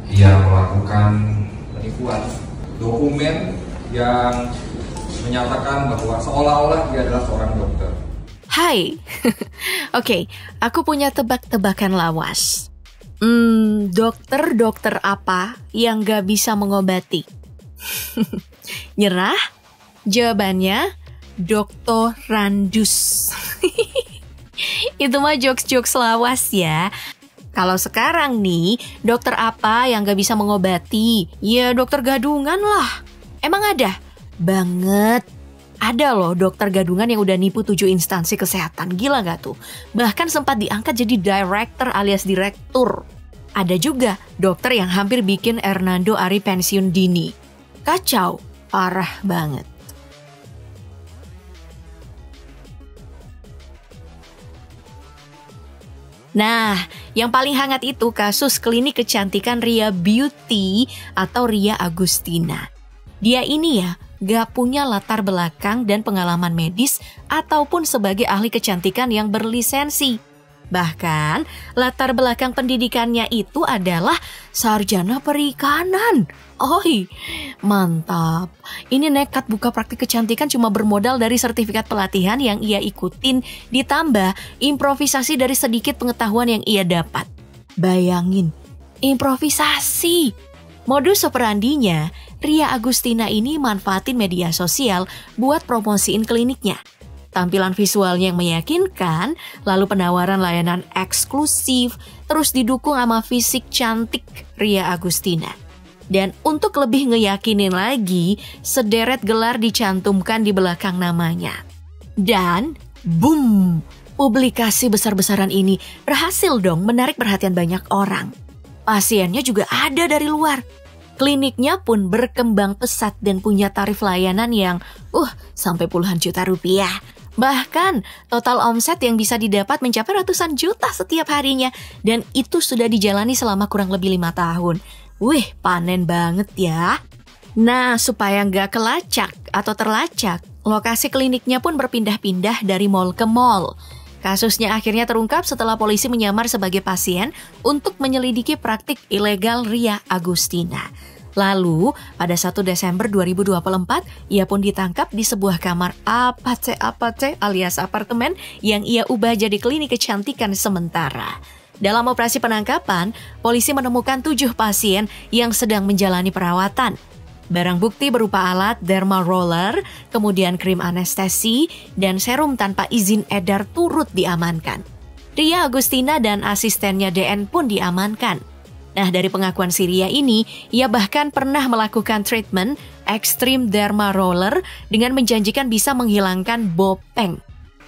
Ia melakukan penipuan dokumen yang menyatakan bahwa seolah-olah dia adalah seorang dokter. Hai, oke, aku punya tebak-tebakan lawas. Dokter apa yang gak bisa mengobati? Nyerah? Jawabannya, doktorandus. Itu mah jokes-jokes lawas ya. Kalau sekarang nih, dokter apa yang gak bisa mengobati? Ya dokter gadungan lah. Emang ada? Banget. Ada loh dokter gadungan yang udah nipu 7 instansi kesehatan. Gila gak tuh? Bahkan sempat diangkat jadi director alias direktur. Ada juga dokter yang hampir bikin Hernando Ari pensiun dini. Kacau, parah banget. Nah, yang paling hangat itu kasus klinik kecantikan Ria Beauty atau Ria Agustina. Dia ini ya gak punya latar belakang dan pengalaman medis ataupun sebagai ahli kecantikan yang berlisensi. Bahkan latar belakang pendidikannya itu adalah sarjana perikanan. Oi, mantap. Ini nekat buka praktik kecantikan cuma bermodal dari sertifikat pelatihan yang ia ikutin, ditambah improvisasi dari sedikit pengetahuan yang ia dapat. Bayangin, improvisasi. Modus operandinya, Ria Agustina ini manfaatin media sosial buat promosiin kliniknya. Tampilan visualnya yang meyakinkan, lalu penawaran layanan eksklusif, terus didukung sama fisik cantik Ria Agustina. Dan untuk lebih ngeyakinin lagi, sederet gelar dicantumkan di belakang namanya. Dan boom, publikasi besar-besaran ini berhasil dong menarik perhatian banyak orang. Pasiennya juga ada dari luar. Kliniknya pun berkembang pesat dan punya tarif layanan yang sampai puluhan juta rupiah. Bahkan total omset yang bisa didapat mencapai ratusan juta setiap harinya. Dan itu sudah dijalani selama kurang lebih 5 tahun. Wih, panen banget ya. Nah, supaya nggak kelacak atau terlacak, lokasi kliniknya pun berpindah-pindah dari mall ke mall. Kasusnya akhirnya terungkap setelah polisi menyamar sebagai pasien untuk menyelidiki praktik ilegal Ria Agustina. Lalu, pada 1 Desember 2024, ia pun ditangkap di sebuah kamar APC alias apartemen yang ia ubah jadi klinik kecantikan sementara. Dalam operasi penangkapan, polisi menemukan 7 pasien yang sedang menjalani perawatan. Barang bukti berupa alat derma roller, kemudian krim anestesi, dan serum tanpa izin edar turut diamankan. Ria Agustina dan asistennya DN pun diamankan. Nah, dari pengakuan si Ria ini, ia bahkan pernah melakukan treatment ekstrim derma roller dengan menjanjikan bisa menghilangkan bopeng.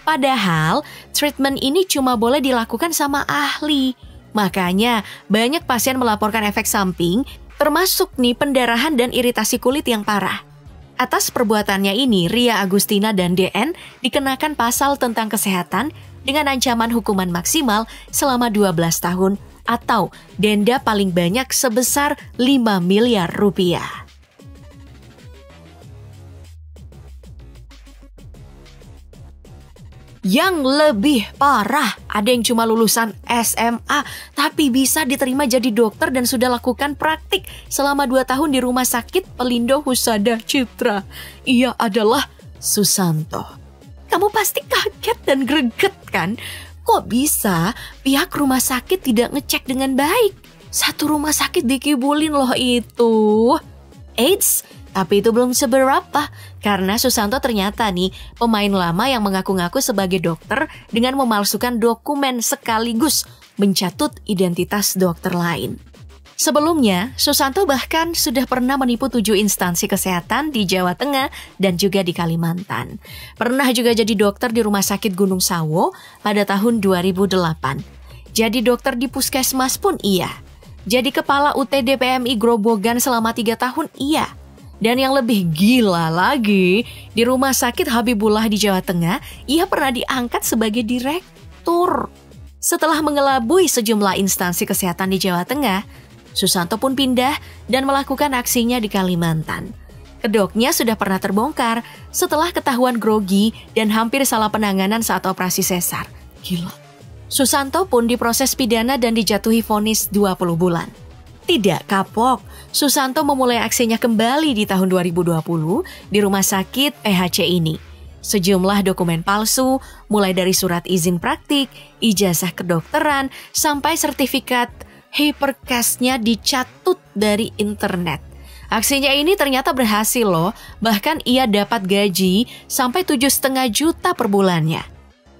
Padahal, treatment ini cuma boleh dilakukan sama ahli. Makanya, banyak pasien melaporkan efek samping, termasuk nih pendarahan dan iritasi kulit yang parah. Atas perbuatannya ini, Ria Agustina dan DN dikenakan pasal tentang kesehatan dengan ancaman hukuman maksimal selama 12 tahun atau denda paling banyak sebesar 5 miliar rupiah. Yang lebih parah, ada yang cuma lulusan SMA tapi bisa diterima jadi dokter dan sudah lakukan praktik selama 2 tahun di Rumah Sakit Pelindo Husada Citra. Ia adalah Susanto. Kamu pasti kaget dan greget kan? Kok bisa pihak rumah sakit tidak ngecek dengan baik? Satu rumah sakit dikibulin loh itu. Eits, tapi itu belum seberapa, karena Susanto ternyata nih pemain lama yang mengaku-ngaku sebagai dokter dengan memalsukan dokumen sekaligus mencatut identitas dokter lain. Sebelumnya, Susanto bahkan sudah pernah menipu 7 instansi kesehatan di Jawa Tengah dan juga di Kalimantan. Pernah juga jadi dokter di Rumah Sakit Gunung Sawo pada tahun 2008. Jadi dokter di puskesmas pun iya. Jadi kepala UTD PMI Grobogan selama 3 tahun iya. Dan yang lebih gila lagi, di Rumah Sakit Habibullah di Jawa Tengah, ia pernah diangkat sebagai direktur. Setelah mengelabui sejumlah instansi kesehatan di Jawa Tengah, Susanto pun pindah dan melakukan aksinya di Kalimantan. Kedoknya sudah pernah terbongkar setelah ketahuan grogi dan hampir salah penanganan saat operasi sesar. Gila. Susanto pun diproses pidana dan dijatuhi vonis 20 bulan. Tidak kapok, Susanto memulai aksinya kembali di tahun 2020 di rumah sakit PHC ini. Sejumlah dokumen palsu, mulai dari surat izin praktik, ijazah kedokteran, sampai sertifikat hypercast-nya dicatut dari internet. Aksinya ini ternyata berhasil loh, bahkan ia dapat gaji sampai 7,5 juta per bulannya.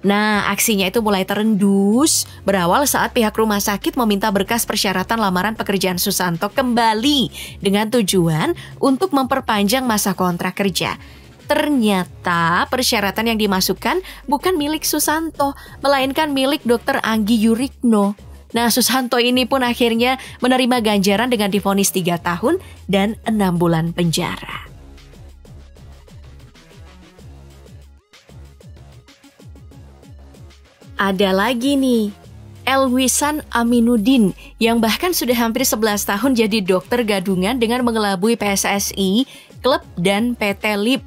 Nah, aksinya itu mulai terendus berawal saat pihak rumah sakit meminta berkas persyaratan lamaran pekerjaan Susanto kembali dengan tujuan untuk memperpanjang masa kontrak kerja. Ternyata persyaratan yang dimasukkan bukan milik Susanto, melainkan milik Dr. Anggi Yurikno. Nah, Susanto ini pun akhirnya menerima ganjaran dengan divonis 3 tahun dan 6 bulan penjara. Ada lagi nih, Elwisan Aminuddin yang bahkan sudah hampir 11 tahun jadi dokter gadungan dengan mengelabui PSSI, klub, dan PT LIP.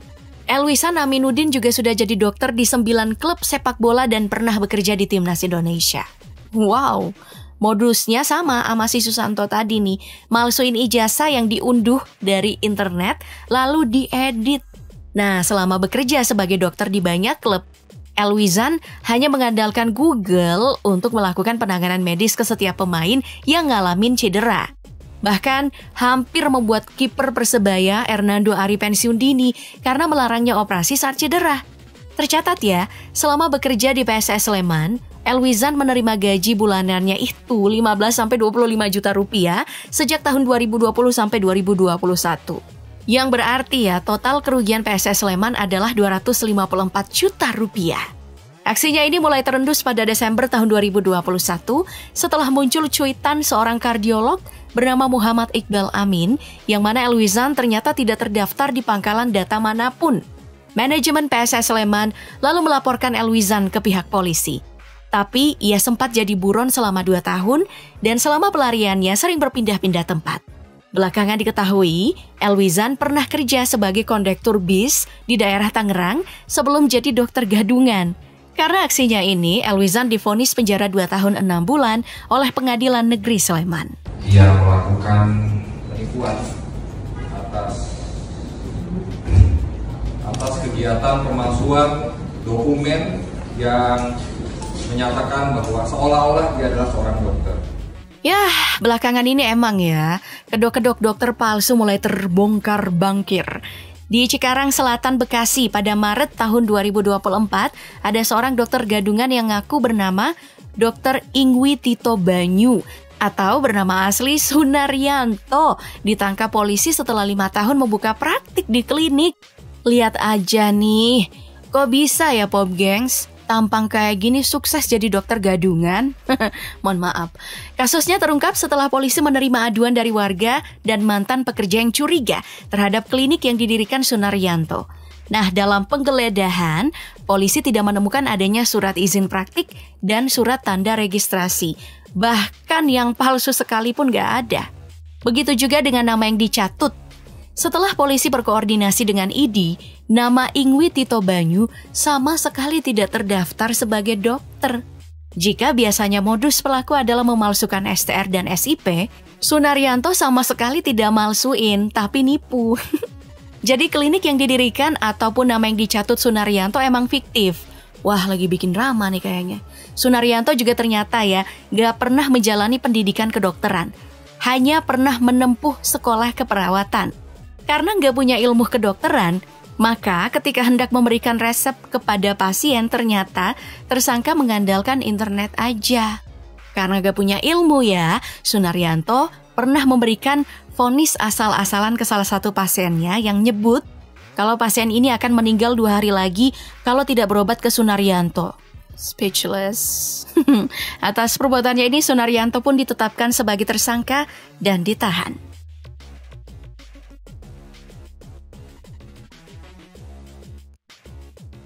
Elwisan Aminuddin juga sudah jadi dokter di 9 klub sepak bola dan pernah bekerja di Timnas Indonesia. Wow, modusnya sama si Susanto tadi nih, malsuin ijazah yang diunduh dari internet lalu diedit. Nah, selama bekerja sebagai dokter di banyak klub, Elwisan hanya mengandalkan Google untuk melakukan penanganan medis ke setiap pemain yang ngalamin cedera. Bahkan hampir membuat kiper Persebaya Hernando Ari pensiun dini karena melarangnya operasi saat cedera. Tercatat ya, selama bekerja di PSS Sleman, Elwisan menerima gaji bulanannya itu 15-25 juta rupiah sejak tahun 2020 sampai 2021. Yang berarti ya total kerugian PSS Sleman adalah 254 juta rupiah. Aksinya ini mulai terendus pada Desember tahun 2021 setelah muncul cuitan seorang kardiolog bernama Muhammad Iqbal Amin yang mana Elwisan ternyata tidak terdaftar di pangkalan data manapun. Manajemen PSS Sleman lalu melaporkan Elwisan ke pihak polisi. Tapi ia sempat jadi buron selama 2 tahun dan selama pelariannya sering berpindah-pindah tempat. Belakangan diketahui, Elwisan pernah kerja sebagai kondektur bis di daerah Tangerang sebelum jadi dokter gadungan. Karena aksinya ini, Elwisan divonis penjara 2 tahun 6 bulan oleh Pengadilan Negeri Sleman. Dia melakukan penipuan atas kegiatan pemalsuan dokumen yang menyatakan bahwa seolah-olah dia adalah seorang dokter. Yah, belakangan ini emang ya, kedok-kedok dokter palsu mulai terbongkar bangkir. Di Cikarang Selatan, Bekasi pada Maret tahun 2024, ada seorang dokter gadungan yang ngaku bernama Dr. Ingwi Tito Banyu atau bernama asli Sunaryanto ditangkap polisi setelah 5 tahun membuka praktik di klinik. Lihat aja nih, kok bisa ya Pop Gengs? Tampang kayak gini sukses jadi dokter gadungan? Mohon maaf. Kasusnya terungkap setelah polisi menerima aduan dari warga dan mantan pekerja yang curiga terhadap klinik yang didirikan Sunaryanto. Nah, dalam penggeledahan, polisi tidak menemukan adanya surat izin praktik dan surat tanda registrasi. Bahkan yang palsu sekalipun gak ada. Begitu juga dengan nama yang dicatut. Setelah polisi berkoordinasi dengan ID, nama Ingwi Tito Banyu sama sekali tidak terdaftar sebagai dokter. Jika biasanya modus pelaku adalah memalsukan STR dan SIP, Sunaryanto sama sekali tidak malsuin, tapi nipu. Jadi klinik yang didirikan ataupun nama yang dicatut Sunaryanto emang fiktif. Wah, lagi bikin drama nih kayaknya. Sunaryanto juga ternyata ya gak pernah menjalani pendidikan kedokteran. Hanya pernah menempuh sekolah keperawatan. Karena nggak punya ilmu kedokteran, maka ketika hendak memberikan resep kepada pasien ternyata tersangka mengandalkan internet aja. Karena nggak punya ilmu ya, Sunaryanto pernah memberikan vonis asal-asalan ke salah satu pasiennya yang nyebut kalau pasien ini akan meninggal 2 hari lagi kalau tidak berobat ke Sunaryanto. Speechless. Atas perbuatannya ini Sunaryanto pun ditetapkan sebagai tersangka dan ditahan.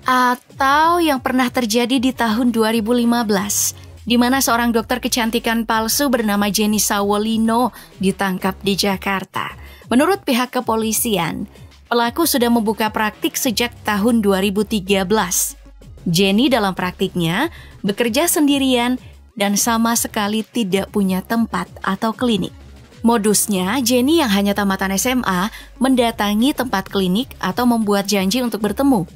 Atau yang pernah terjadi di tahun 2015, di mana seorang dokter kecantikan palsu bernama Jenny Sawolino ditangkap di Jakarta. Menurut pihak kepolisian, pelaku sudah membuka praktik sejak tahun 2013. Jenny dalam praktiknya bekerja sendirian dan sama sekali tidak punya tempat atau klinik. Modusnya, Jenny yang hanya tamatan SMA mendatangi tempat klinik atau membuat janji untuk bertemu.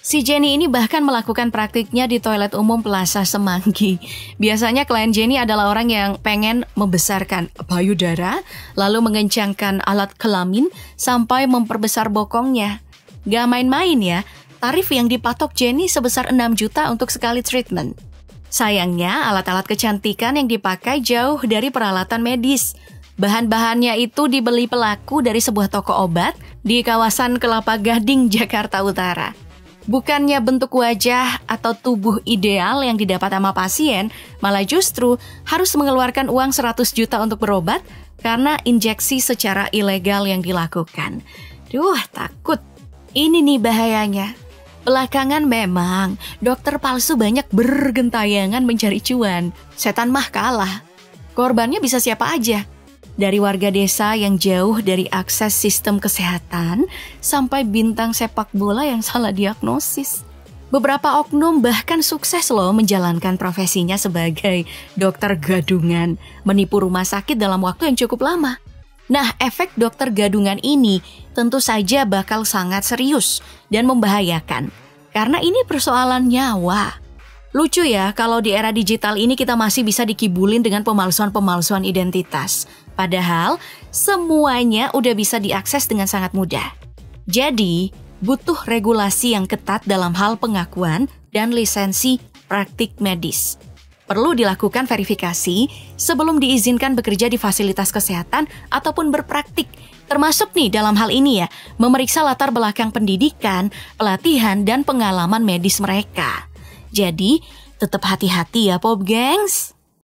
Si Jenny ini bahkan melakukan praktiknya di toilet umum Plaza Semanggi. Biasanya klien Jenny adalah orang yang pengen membesarkan payudara, lalu mengencangkan alat kelamin sampai memperbesar bokongnya. Gak main-main ya, tarif yang dipatok Jenny sebesar 6 juta untuk sekali treatment. Sayangnya, alat-alat kecantikan yang dipakai jauh dari peralatan medis. Bahan-bahannya itu dibeli pelaku dari sebuah toko obat di kawasan Kelapa Gading, Jakarta Utara. Bukannya bentuk wajah atau tubuh ideal yang didapat sama pasien, malah justru harus mengeluarkan uang 100 juta untuk berobat karena injeksi secara ilegal yang dilakukan. Duh, takut. Ini nih bahayanya. Belakangan memang dokter palsu banyak bergentayangan mencari cuan. Setan mah kalah. Korbannya bisa siapa aja. Dari warga desa yang jauh dari akses sistem kesehatan sampai bintang sepak bola yang salah diagnosis. Beberapa oknum bahkan sukses loh menjalankan profesinya sebagai dokter gadungan, menipu rumah sakit dalam waktu yang cukup lama. Nah, efek dokter gadungan ini tentu saja bakal sangat serius dan membahayakan, karena ini persoalan nyawa. Lucu ya, kalau di era digital ini kita masih bisa dikibulin dengan pemalsuan-pemalsuan identitas. Padahal, semuanya udah bisa diakses dengan sangat mudah. Jadi, butuh regulasi yang ketat dalam hal pengakuan dan lisensi praktik medis. Perlu dilakukan verifikasi sebelum diizinkan bekerja di fasilitas kesehatan ataupun berpraktik. Termasuk nih dalam hal ini ya, memeriksa latar belakang pendidikan, pelatihan, dan pengalaman medis mereka. Jadi, tetap hati-hati ya Pop Gengs.